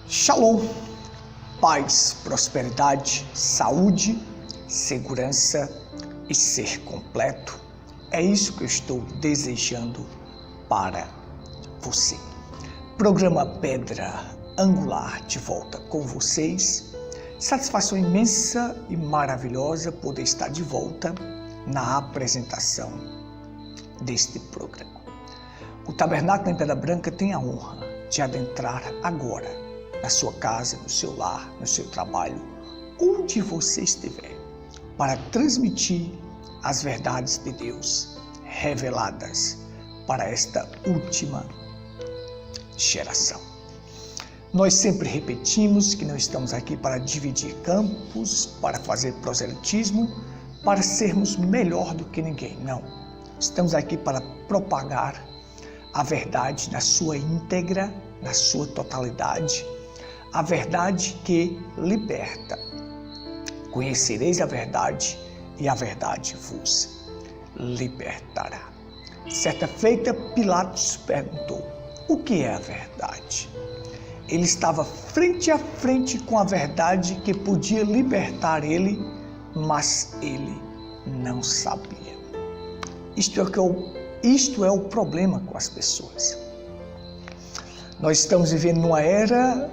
Shalom, paz, prosperidade, saúde, segurança e ser completo. É isso que eu estou desejando para você. Programa Pedra Angular de volta com vocês. Satisfação imensa e maravilhosa poder estar de volta na apresentação deste programa. O Tabernáculo em Pedra Branca tem a honra de adentrar agora na sua casa, no seu lar, no seu trabalho, onde você estiver, para transmitir as verdades de Deus reveladas para esta última geração. Nós sempre repetimos que não estamos aqui para dividir campos, para fazer proselitismo, para sermos melhor do que ninguém, não. Estamos aqui para propagar a verdade na sua íntegra, na sua totalidade, a verdade que liberta. Conhecereis a verdade e a verdade vos libertará. Certa feita, Pilatos perguntou: o que é a verdade? Ele estava frente a frente com a verdade que podia libertar ele, mas ele não sabia. Isto é o problema com as pessoas. Nós estamos vivendo numa era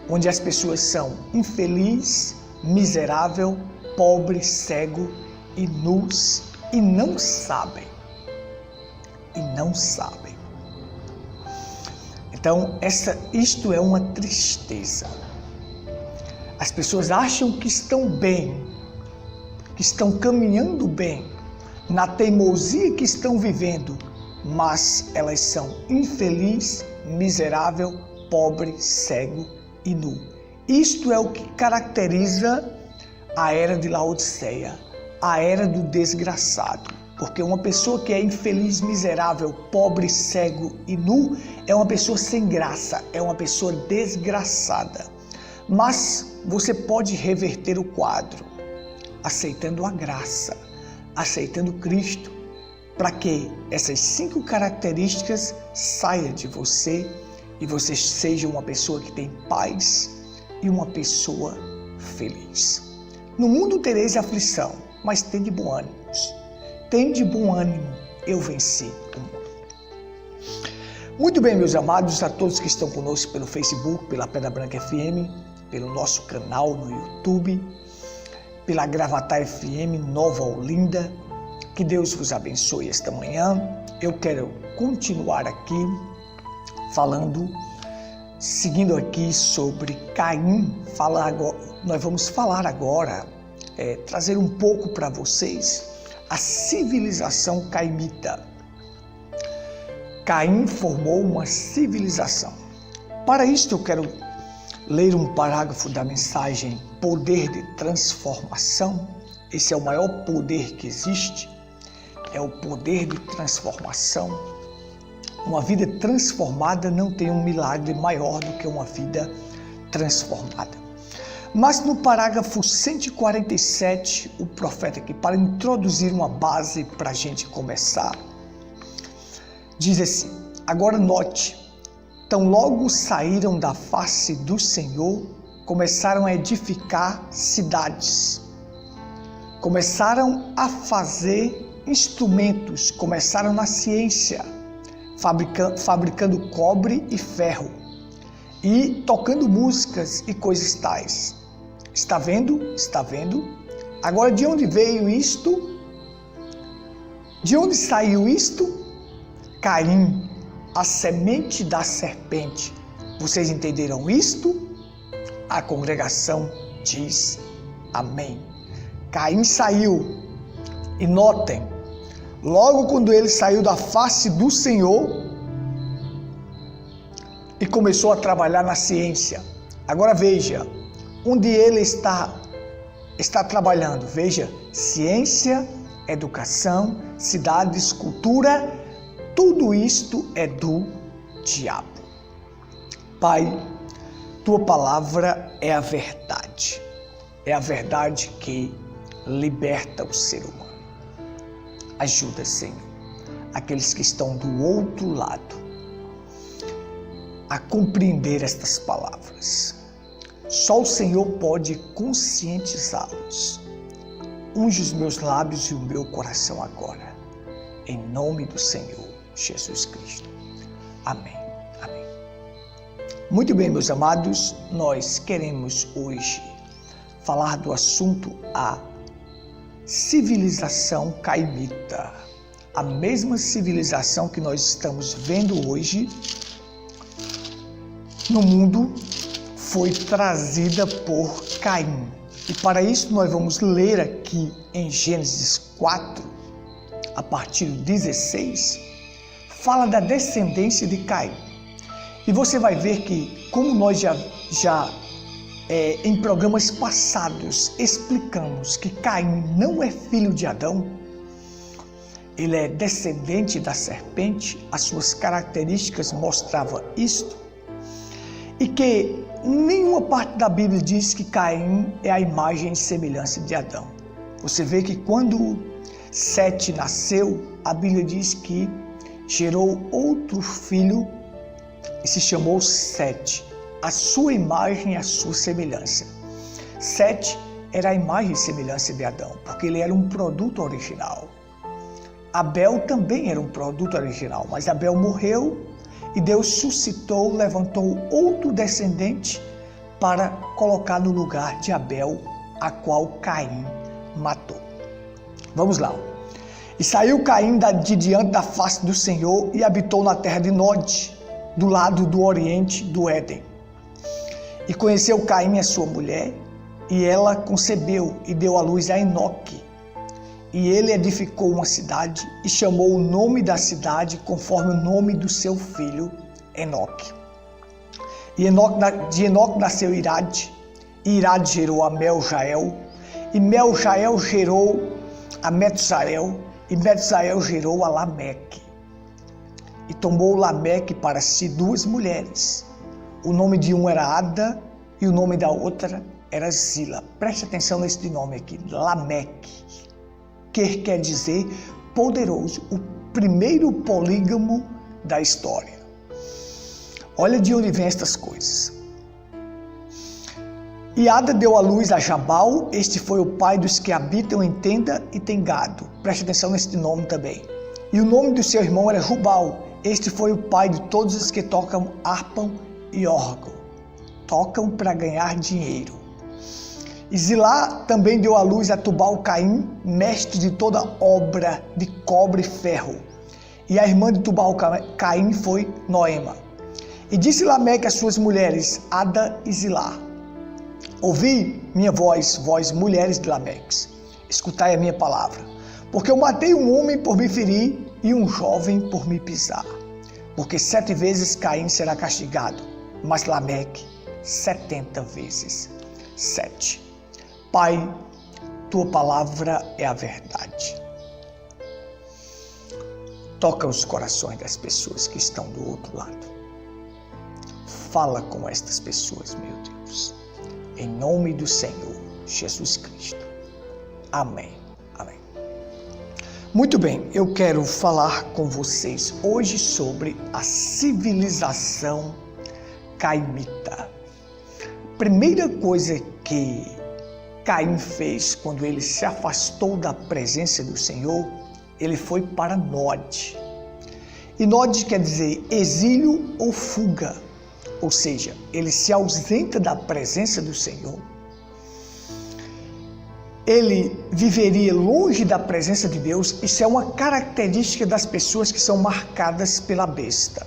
onde as pessoas são infeliz, miserável, pobre, cego e nus e não sabem. Então, isto é uma tristeza. As pessoas acham que estão bem, que estão caminhando bem, na teimosia que estão vivendo, mas elas são infeliz, miserável, pobre, cego e nu. Isto é o que caracteriza a era de Laodiceia, a era do desgraçado. Porque uma pessoa que é infeliz, miserável, pobre, cego e nu é uma pessoa sem graça, é uma pessoa desgraçada. Mas você pode reverter o quadro, aceitando a graça, aceitando Cristo, para que essas 5 características saiam de você e você seja uma pessoa que tem paz e uma pessoa feliz. No mundo tereis aflição, mas tende bom ânimo. Tende bom ânimo, eu venci o mundo. Muito bem, meus amados, a todos que estão conosco pelo Facebook, pela Pedra Branca FM, pelo nosso canal no YouTube, pela Gravatar FM Nova Olinda, que Deus vos abençoe esta manhã. Eu quero continuar aqui seguindo aqui sobre Caim. Nós vamos falar agora, trazer um pouco para vocês a civilização caimita. Caim formou uma civilização. Para isto eu quero ler um parágrafo da mensagem Poder de Transformação. Esse é o maior poder que existe, é o poder de transformação. Uma vida transformada não tem um milagre maior do que uma vida transformada. Mas no parágrafo 147, o profeta aqui, para introduzir uma base para a gente começar, diz assim: agora note, tão logo saíram da face do Senhor, começaram a edificar cidades, começaram a fazer instrumentos, começaram na ciência, fabricando cobre e ferro e tocando músicas e coisas tais. Está vendo? Está vendo? Agora, de onde veio isto? De onde saiu isto? Caim, a semente da serpente. Vocês entenderam isto? A congregação diz amém. Caim saiu. E notem, logo quando ele saiu da face do Senhor e começou a trabalhar na ciência. Agora veja, onde ele está trabalhando. Veja, ciência, educação, cidades, cultura, tudo isto é do diabo. Pai, tua palavra é a verdade que liberta o ser humano. Ajuda, Senhor, aqueles que estão do outro lado a compreender estas palavras. Só o Senhor pode conscientizá-los. Unge os meus lábios e o meu coração agora, em nome do Senhor Jesus Cristo. Amém. Amém. Muito bem, meus amados, nós queremos hoje falar do assunto a civilização caimita. A mesma civilização que nós estamos vendo hoje no mundo foi trazida por Caim. E para isso nós vamos ler aqui em Gênesis 4, a partir do 16, fala da descendência de Caim. E você vai ver que, como nós já em programas passados explicamos que Caim não é filho de Adão, ele é descendente da serpente, as suas características mostravam isto, e que nenhuma parte da Bíblia diz que Caim é a imagem e semelhança de Adão. Você vê que quando Sete nasceu, a Bíblia diz que gerou outro filho e se chamou Sete, a sua imagem e a sua semelhança. Sete era a imagem e semelhança de Adão, porque ele era um produto original. Abel também era um produto original, mas Abel morreu e Deus suscitou, levantou outro descendente para colocar no lugar de Abel, a qual Caim matou. Vamos lá. E saiu Caim de diante da face do Senhor e habitou na terra de Nod, do lado do oriente do Éden. E conheceu Caim a sua mulher, e ela concebeu e deu à luz a Enoque. E ele edificou uma cidade e chamou o nome da cidade conforme o nome do seu filho Enoque. E de Enoque nasceu Irade, e Irade gerou a Meljael, e Meljael gerou a Metzael, e Metzael gerou a Lameque. E tomou Lameque para si duas mulheres. O nome de uma era Ada e o nome da outra era Zila. Preste atenção nesse nome aqui, Lameque, que quer dizer poderoso, o primeiro polígamo da história. Olha de onde vem estas coisas. E Ada deu à luz a Jabal, este foi o pai dos que habitam em tenda e tem gado. Preste atenção neste nome também. E o nome do seu irmão era Jubal, este foi o pai de todos os que tocam harpa e órgão. Tocam para ganhar dinheiro. E Zilá também deu à luz a Tubal-Caim, mestre de toda obra de cobre e ferro. E a irmã de Tubal-Caim foi Noema. E disse Lameque às suas mulheres, Ada e Zilá: ouvi minha voz, vós mulheres de Lameque, escutai a minha palavra. Porque eu matei um homem por me ferir e um jovem por me pisar. Porque 7 vezes Caim será castigado, mas Lameque 70 vezes 7. Pai, tua palavra é a verdade. Toca os corações das pessoas que estão do outro lado. Fala com estas pessoas, meu Deus. Em nome do Senhor Jesus Cristo. Amém. Amém. Muito bem, eu quero falar com vocês hoje sobre a civilização caimita. Primeira coisa que Caim fez quando ele se afastou da presença do Senhor, ele foi para Nod. E Nod quer dizer exílio ou fuga, ou seja, ele se ausenta da presença do Senhor. Ele viveria longe da presença de Deus. Isso é uma característica das pessoas que são marcadas pela besta.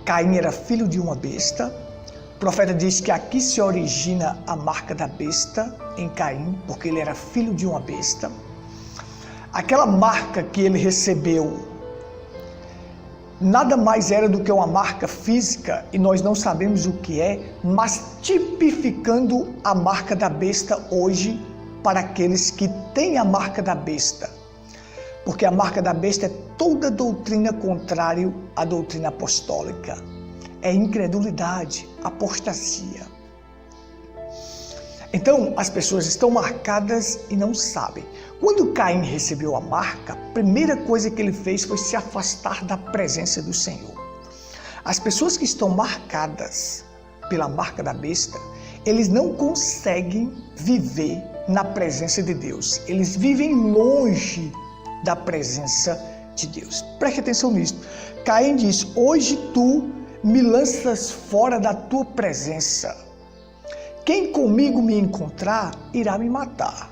Caim era filho de uma besta. O profeta diz que aqui se origina a marca da besta em Caim, porque ele era filho de uma besta. Aquela marca que ele recebeu nada mais era do que uma marca física, e nós não sabemos o que é, mas tipificando a marca da besta hoje para aqueles que têm a marca da besta. Porque a marca da besta é toda doutrina contrária à doutrina apostólica. É incredulidade, apostasia. Então, as pessoas estão marcadas e não sabem. Quando Caim recebeu a marca, a primeira coisa que ele fez foi se afastar da presença do Senhor. As pessoas que estão marcadas pela marca da besta, eles não conseguem viver na presença de Deus. Eles vivem longe da presença de Deus. Preste atenção nisso. Caim diz: hoje tu me lanças fora da tua presença. Quem comigo me encontrar, irá me matar.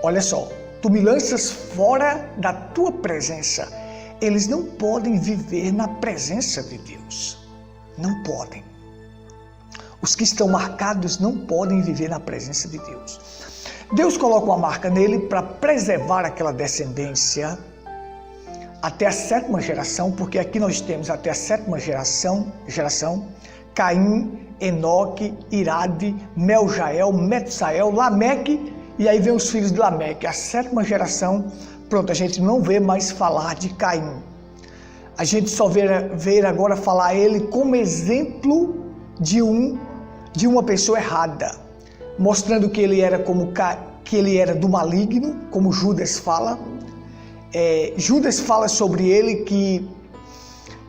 Olha só, tu me lanças fora da tua presença. Eles não podem viver na presença de Deus. Não podem. Os que estão marcados não podem viver na presença de Deus. Deus coloca uma marca nele para preservar aquela descendência até a 7ª geração, porque aqui nós temos até a 7ª geração, Caim, Enoque, Irade, Meljael, Metsael, Lameque, e aí vem os filhos de Lameque. A 7ª geração, pronto, a gente não vê mais falar de Caim. A gente só vê agora falar ele como exemplo de uma pessoa errada, mostrando que ele era que ele era do maligno, como Judas fala. Judas fala sobre ele que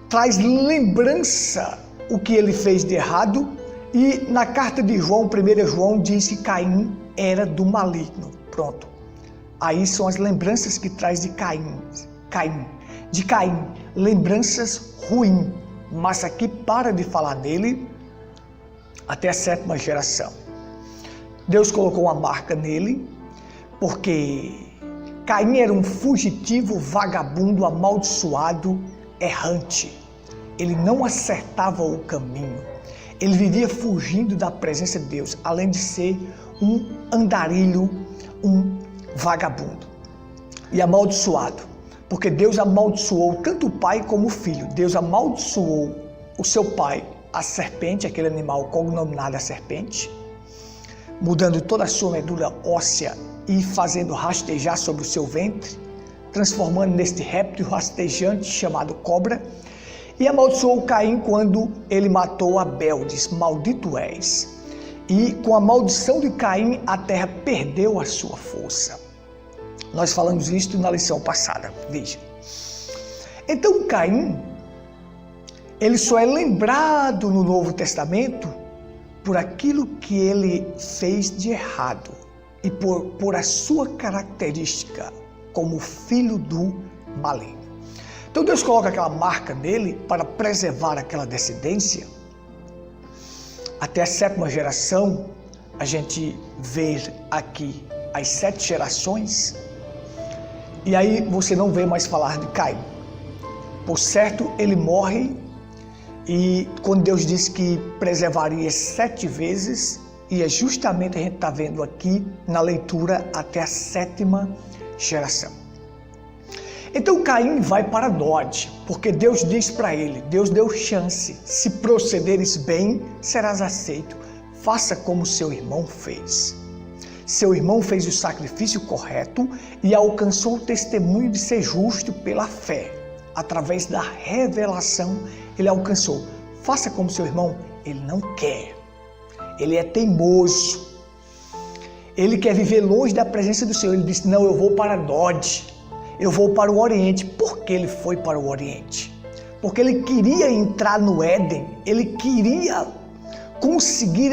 traz lembrança o que ele fez de errado, e na carta de João, 1 João, diz que Caim era do maligno. Pronto. Aí são as lembranças que traz de Caim, lembranças ruins. Mas aqui para de falar nele até a 7ª geração. Deus colocou uma marca nele, porque Caim era um fugitivo, vagabundo, amaldiçoado, errante. Ele não acertava o caminho. Ele vivia fugindo da presença de Deus, além de ser um andarilho, um vagabundo e amaldiçoado. Porque Deus amaldiçoou tanto o pai como o filho. Deus amaldiçoou o seu pai, a serpente, aquele animal cognominado a serpente, mudando toda a sua medula óssea e fazendo rastejar sobre o seu ventre, transformando neste réptil rastejante chamado cobra, e amaldiçoou Caim quando ele matou Abel, diz: maldito és. E com a maldição de Caim, a terra perdeu a sua força. Nós falamos isso na lição passada, veja. Então Caim, ele só é lembrado no Novo Testamento por aquilo que ele fez de errado e por a sua característica como filho do maligno. Então Deus coloca aquela marca nele para preservar aquela descendência. Até a 7ª geração, a gente vê aqui as 7 gerações, e aí você não vê mais falar de Caim. Por certo, ele morre, e quando Deus disse que preservaria 7 vezes, e é justamente a gente está vendo aqui na leitura até a 7ª geração. Então Caim vai para Nod, porque Deus diz para ele, Deus deu chance: se procederes bem, serás aceito. Faça como seu irmão fez. Seu irmão fez o sacrifício correto e alcançou o testemunho de ser justo pela fé. Através da revelação, ele alcançou. Faça como seu irmão. Ele não quer. Ele é teimoso. Ele quer viver longe da presença do Senhor. Ele disse: não, eu vou para Nod. Eu vou para o Oriente. Por que ele foi para o Oriente? Porque ele queria entrar no Éden. Ele queria conseguir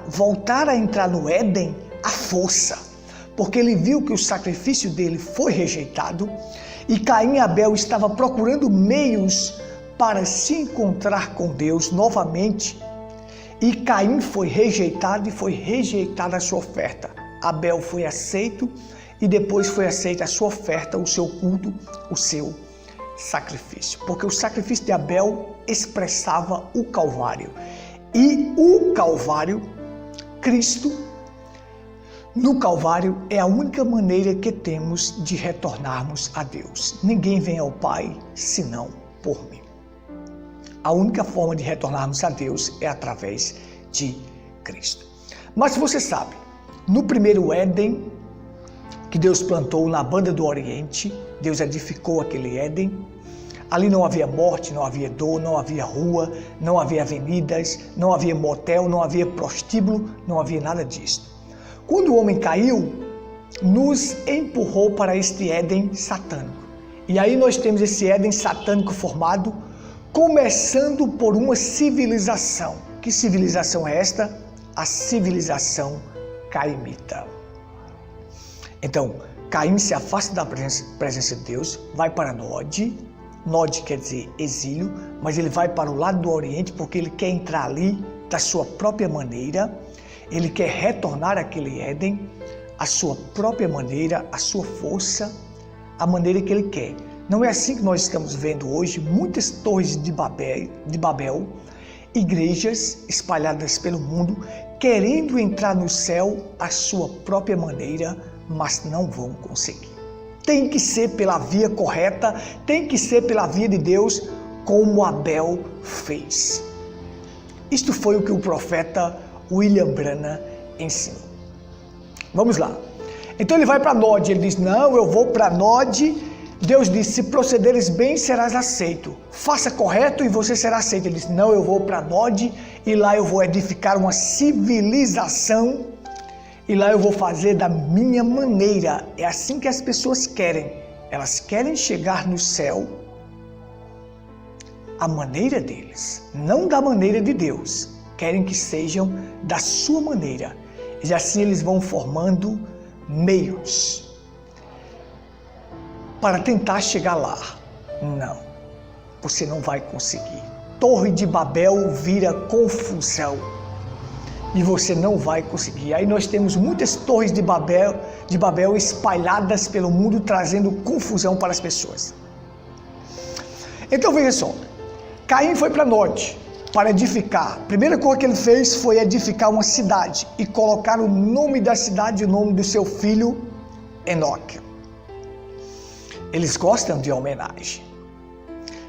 voltar a entrar no Éden à força. Porque ele viu que o sacrifício dele foi rejeitado e Caim e Abel estavam procurando meios para se encontrar com Deus novamente. E Caim foi rejeitado e foi rejeitada a sua oferta. Abel foi aceito e depois foi aceita a sua oferta, o seu culto, o seu sacrifício. Porque o sacrifício de Abel expressava o Calvário. E o Calvário, Cristo, no Calvário é a única maneira que temos de retornarmos a Deus. Ninguém vem ao Pai senão por mim. A única forma de retornarmos a Deus é através de Cristo. Mas você sabe, no primeiro Éden, que Deus plantou na banda do Oriente, Deus edificou aquele Éden. Ali não havia morte, não havia dor, não havia rua, não havia avenidas, não havia motel, não havia prostíbulo, não havia nada disso. Quando o homem caiu, nos empurrou para este Éden satânico. E aí nós temos esse Éden satânico formado começando por uma civilização. Que civilização é esta? A civilização caimita. Então, Caim se afasta da presença de Deus, vai para Nod. Nod quer dizer exílio, mas ele vai para o lado do Oriente porque ele quer entrar ali da sua própria maneira. Ele quer retornar àquele Éden, a sua própria maneira, a sua força, a maneira que ele quer. Não é assim que nós estamos vendo hoje muitas torres de Babel, igrejas espalhadas pelo mundo, querendo entrar no céu à sua própria maneira, mas não vão conseguir. Tem que ser pela via correta, tem que ser pela via de Deus, como Abel fez. Isto foi o que o profeta William Branham ensinou. Vamos lá. Então ele vai para Nod, ele diz, não, eu vou para Nod. Deus disse, se procederes bem, serás aceito. Faça correto e você será aceito. Ele disse, não, eu vou para Nod e lá eu vou edificar uma civilização e lá eu vou fazer da minha maneira. É assim que as pessoas querem. Elas querem chegar no céu à maneira deles, não da maneira de Deus. Querem que sejam da sua maneira. E assim eles vão formando meios para tentar chegar lá. Não, você não vai conseguir. Torre de Babel vira confusão e você não vai conseguir. Aí nós temos muitas torres de Babel espalhadas pelo mundo, trazendo confusão para as pessoas. Então veja só, Caim foi para Nod para edificar. A primeira coisa que ele fez foi edificar uma cidade e colocar o nome da cidade, o nome do seu filho Enoque. Eles gostam de homenagem.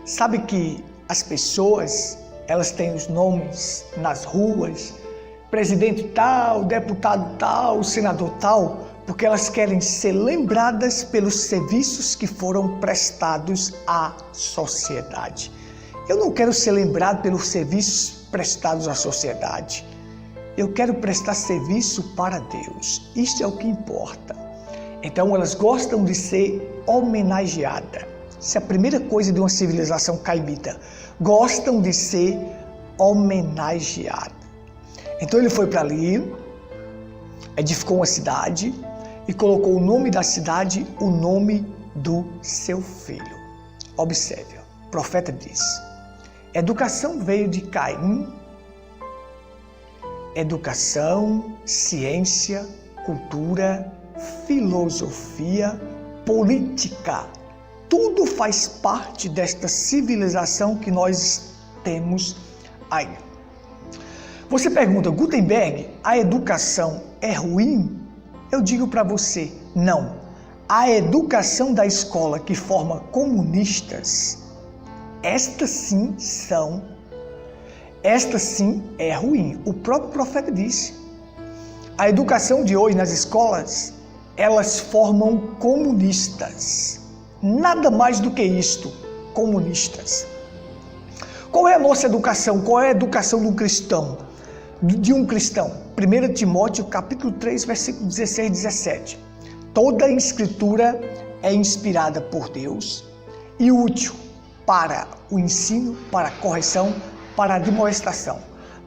Sabe que as pessoas, elas têm os nomes nas ruas, presidente tal, deputado tal, senador tal, porque elas querem ser lembradas pelos serviços que foram prestados à sociedade. Eu não quero ser lembrado pelos serviços prestados à sociedade. Eu quero prestar serviço para Deus. Isto é o que importa. Então elas gostam de ser homenageadas. Essa é a primeira coisa de uma civilização caimita. Gostam de ser homenageadas. Então ele foi para ali, edificou uma cidade e colocou o nome da cidade, o nome do seu filho. Observe, o profeta diz, educação veio de Caim, educação, ciência, cultura, filosofia, política, tudo faz parte desta civilização que nós temos aí. Você pergunta, Gutenberg, a educação é ruim? Eu digo para você, não. A educação da escola que forma comunistas, esta sim é ruim. O próprio profeta disse. A educação de hoje nas escolas, elas formam comunistas. Nada mais do que isto, comunistas. Qual é a nossa educação? Qual é a educação de um cristão? 1 Timóteo capítulo 3, versículo 16 e 17. Toda a escritura é inspirada por Deus e útil para o ensino, para a correção, para a admoestação,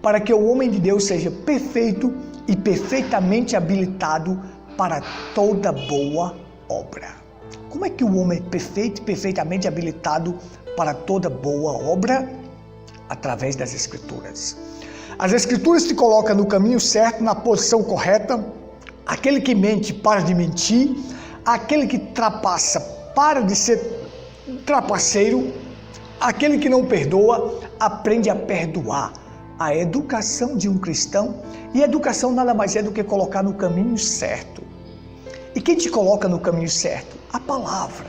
para que o homem de Deus seja perfeito e perfeitamente habilitado para toda boa obra. Como é que o homem é perfeito e perfeitamente habilitado para toda boa obra? Através das Escrituras. As Escrituras te colocam no caminho certo, na posição correta. Aquele que mente para de mentir, aquele que trapaça para de ser trapaceiro, aquele que não perdoa aprende a perdoar. A educação de um cristão, e educação nada mais é do que colocar no caminho certo. E quem te coloca no caminho certo? A palavra.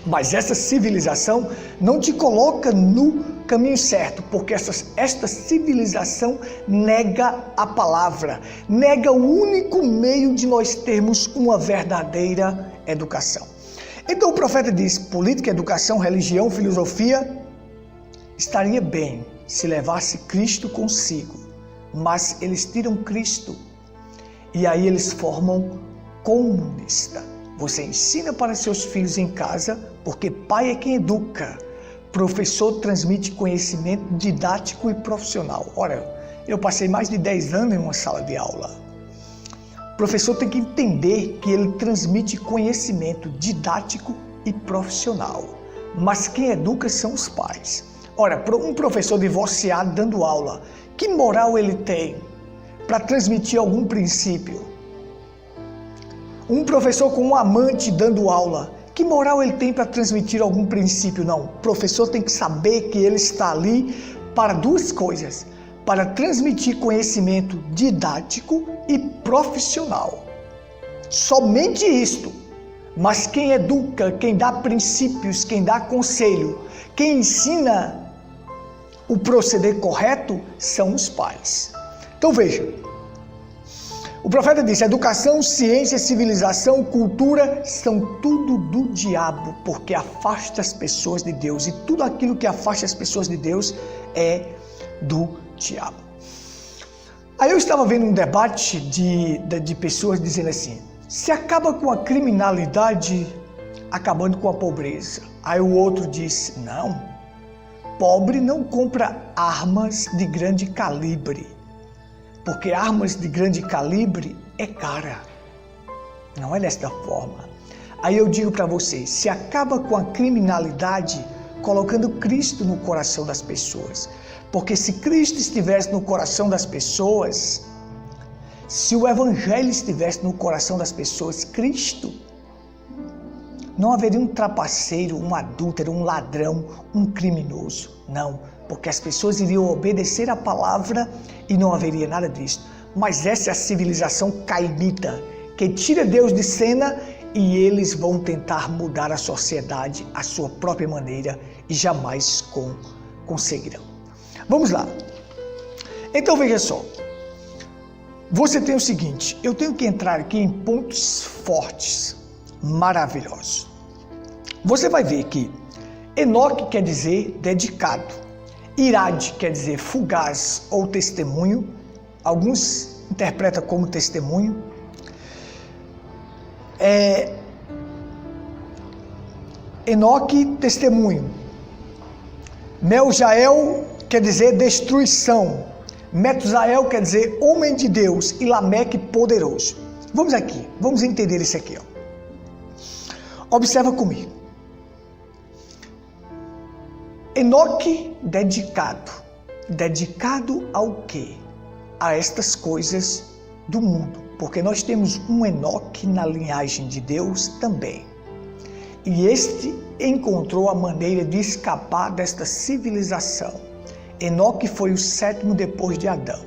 Mas essa civilização não te coloca no caminho certo, porque esta civilização nega a palavra, nega o único meio de nós termos uma verdadeira educação. Então o profeta diz, política, educação, religião, filosofia, estaria bem se levasse Cristo consigo, mas eles tiram Cristo e aí eles formam comunista. Você ensina para seus filhos em casa, porque pai é quem educa. Professor transmite conhecimento didático e profissional. Ora, eu passei mais de 10 anos em uma sala de aula. O professor tem que entender que ele transmite conhecimento didático e profissional. Mas quem educa são os pais. Ora, um professor divorciado dando aula, que moral ele tem para transmitir algum princípio? Um professor com um amante dando aula, que moral ele tem para transmitir algum princípio? Não, o professor tem que saber que ele está ali para duas coisas, para transmitir conhecimento didático e profissional. Somente isto. Mas quem educa, quem dá princípios, quem dá conselho, quem ensina o proceder correto são os pais. Então veja, o profeta disse: educação, ciência, civilização, cultura são tudo do diabo, porque afasta as pessoas de Deus, e tudo aquilo que afasta as pessoas de Deus é do diabo. Aí eu estava vendo um debate de pessoas dizendo assim: se acaba com a criminalidade acabando com a pobreza. Aí o outro disse: não, pobre não compra armas de grande calibre, porque armas de grande calibre é cara. Não é desta forma. Aí eu digo para você, se acaba com a criminalidade colocando Cristo no coração das pessoas. Porque se Cristo estivesse no coração das pessoas, se o Evangelho estivesse no coração das pessoas, Cristo, não haveria um trapaceiro, um adúltero, um ladrão, um criminoso. Não, porque as pessoas iriam obedecer a palavra e não haveria nada disso. Mas essa é a civilização cainita, que tira Deus de cena e eles vão tentar mudar a sociedade à sua própria maneira e jamais conseguirão. Vamos lá. Então veja só. Você tem o seguinte, eu tenho que entrar aqui em pontos fortes, maravilhosos. Você vai ver que Enoque quer dizer dedicado, Irade quer dizer fugaz ou testemunho, alguns interpretam como testemunho. Enoque, testemunho. Meljael quer dizer destruição. Metusael quer dizer homem de Deus e Lameque poderoso. Vamos aqui, vamos entender isso aqui. Observa comigo. Enoque dedicado. Dedicado ao quê? A estas coisas do mundo. Porque nós temos um Enoque na linhagem de Deus também. E este encontrou a maneira de escapar desta civilização. Enoque foi o 7º depois de Adão.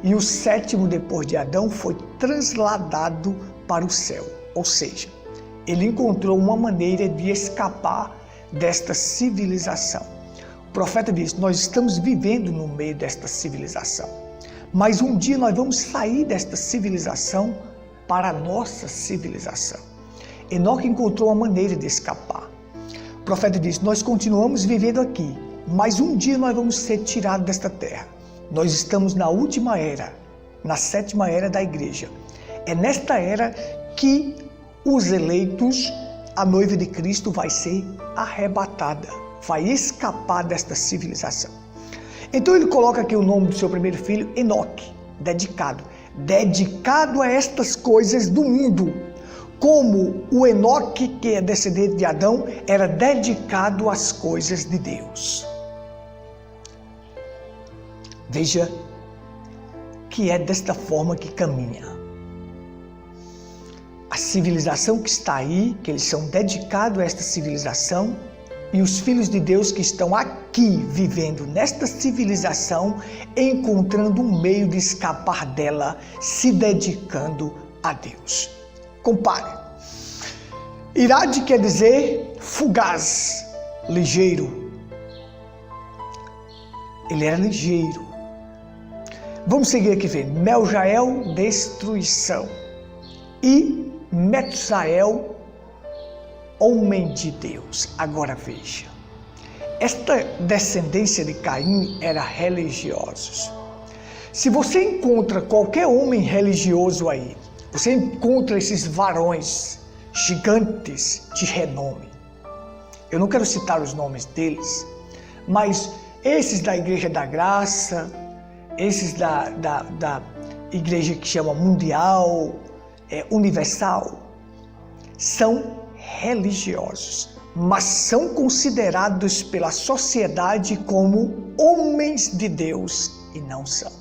E o 7º depois de Adão foi trasladado para o céu. Ou seja, ele encontrou uma maneira de escapar desta civilização. O profeta diz: nós estamos vivendo no meio desta civilização. Mas um dia nós vamos sair desta civilização para a nossa civilização. Enoque encontrou uma maneira de escapar. O profeta diz: nós continuamos vivendo aqui, mas um dia nós vamos ser tirados desta terra. Nós estamos na última era, na 7ª era da igreja. É nesta era que os eleitos, a noiva de Cristo vai ser arrebatada, vai escapar desta civilização. Então ele coloca aqui o nome do seu primeiro filho, Enoque, dedicado. Dedicado a estas coisas do mundo. Como o Enoque, que é descendente de Adão, era dedicado às coisas de Deus. Veja que é desta forma que caminha. A civilização que está aí, que eles são dedicados a esta civilização, e os filhos de Deus que estão aqui vivendo nesta civilização, encontrando um meio de escapar dela, se dedicando a Deus. Compare. Irade quer dizer fugaz, ligeiro. Ele era ligeiro. Vamos seguir aqui vendo. Meljael, destruição. E Metusael, homem de Deus. Agora veja. Esta descendência de Caim era religiosos. Se você encontra qualquer homem religioso aí, você encontra esses varões gigantes de renome. Eu não quero citar os nomes deles, mas esses da Igreja da Graça, esses da igreja que chama mundial, universal, são religiosos, mas são considerados pela sociedade como homens de Deus e não são.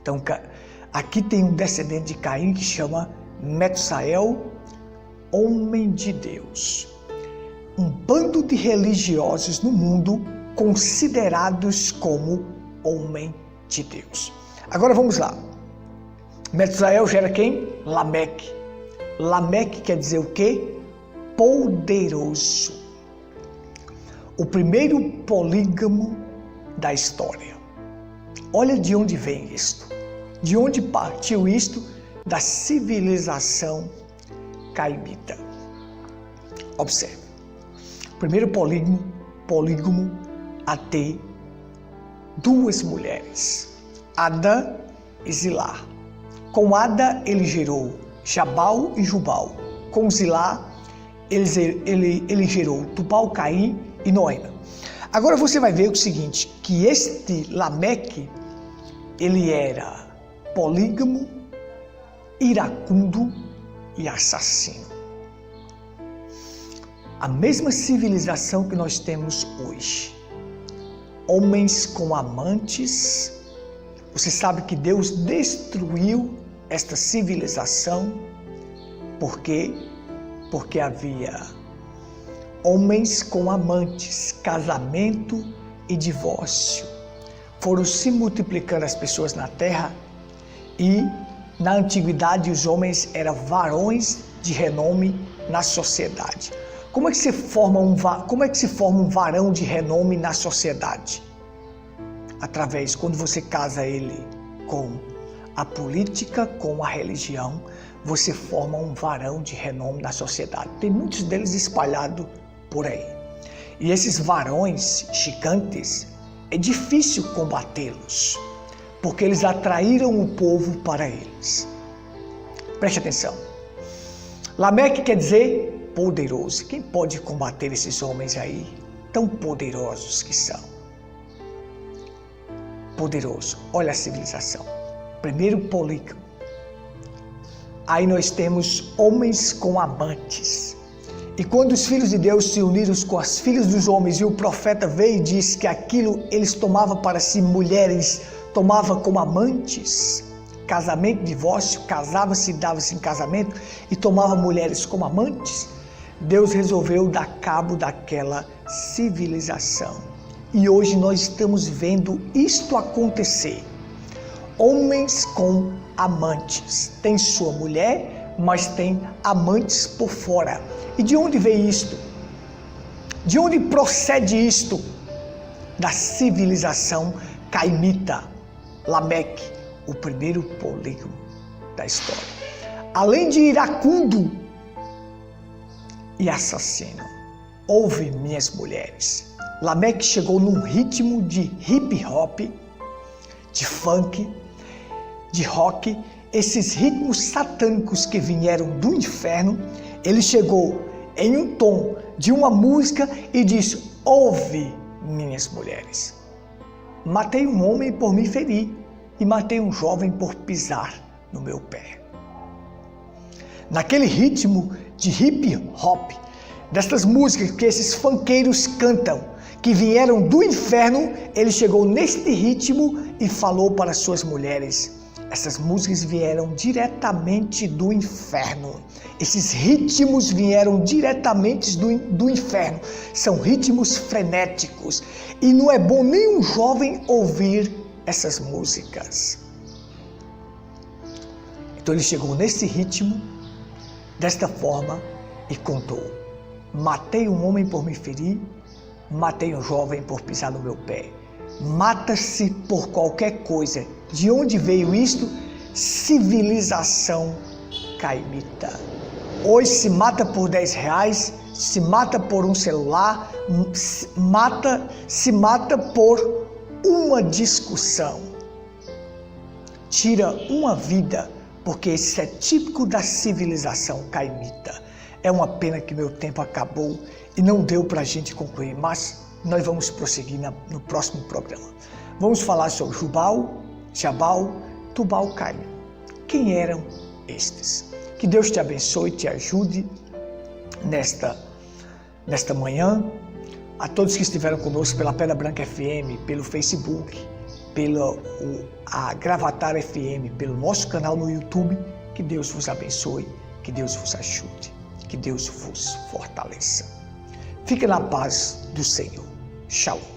Então, aqui tem um descendente de Caim que chama Metsael, homem de Deus. Um bando de religiosos no mundo considerados como homem de Deus. Agora vamos lá. Metsael gera quem? Lameque. Lameque quer dizer o quê? Poderoso. O primeiro polígamo da história. Olha de onde vem isto. De onde partiu isto? Da civilização caimita. Observe. Primeiro polígamo a ter duas mulheres, Ada e Zilá. Com Ada ele gerou Jabal e Jubal. Com Zilá ele gerou Tubal, Caim e Noema. Agora você vai ver o seguinte, que este Lameque, ele era polígamo, iracundo e assassino. A mesma civilização que nós temos hoje. Homens com amantes. Você sabe que Deus destruiu esta civilização. Por quê? Porque havia homens com amantes, casamento e divórcio. Foram se multiplicando as pessoas na terra e na antiguidade os homens eram varões de renome na sociedade. Como é que se forma um varão de renome na sociedade? Através, quando você casa ele com a política, com a religião, você forma um varão de renome na sociedade. Tem muitos deles espalhados por aí. E esses varões gigantes, é difícil combatê-los, porque eles atraíram o povo para eles. Preste atenção. Lameque quer dizer poderoso. Quem pode combater esses homens aí, tão poderosos que são? Poderoso. Olha a civilização. Primeiro polígamo. Aí nós temos homens com amantes. E quando os filhos de Deus se uniram com as filhas dos homens e o profeta veio e disse que aquilo eles tomavam para si mulheres, tomavam como amantes, casamento, divórcio, casava-se e dava-se em casamento e tomava mulheres como amantes, Deus resolveu dar cabo daquela civilização. E hoje nós estamos vendo isto acontecer. Homens com amantes. Tem sua mulher, mas tem amantes por fora. E de onde veio isto? De onde procede isto? Da civilização caimita, Lameque, o primeiro polígamo da história. Além de iracundo e assassino, houve minhas mulheres. Lameque chegou num ritmo de hip hop, de funk, de rock, esses ritmos satânicos que vieram do inferno. Ele chegou em um tom de uma música e disse: ouve minhas mulheres. Matei um homem por me ferir e matei um jovem por pisar no meu pé. Naquele ritmo de hip hop, destas músicas que esses funkeiros cantam, que vieram do inferno, ele chegou neste ritmo e falou para suas mulheres. Essas músicas vieram diretamente do inferno. Esses ritmos vieram diretamente do inferno. São ritmos frenéticos. E não é bom nem um jovem ouvir essas músicas. Então ele chegou nesse ritmo, desta forma, e contou: matei um homem por me ferir, matei um jovem por pisar no meu pé. Mata-se por qualquer coisa. De onde veio isto? Civilização caimita. Hoje se mata por 10 reais, se mata por um celular, se mata por uma discussão. Tira uma vida, porque isso é típico da civilização caimita. É uma pena que meu tempo acabou e não deu para a gente concluir, mas nós vamos prosseguir no próximo programa. Vamos falar sobre Jubal, Jabal, Tubal, Caim. Quem eram estes? Que Deus te abençoe e te ajude nesta manhã. A todos que estiveram conosco pela Pedra Branca FM, pelo Facebook, a Gravatar FM, pelo nosso canal no YouTube, que Deus vos abençoe, que Deus vos ajude, que Deus vos fortaleça. Fique na paz do Senhor. Shalom.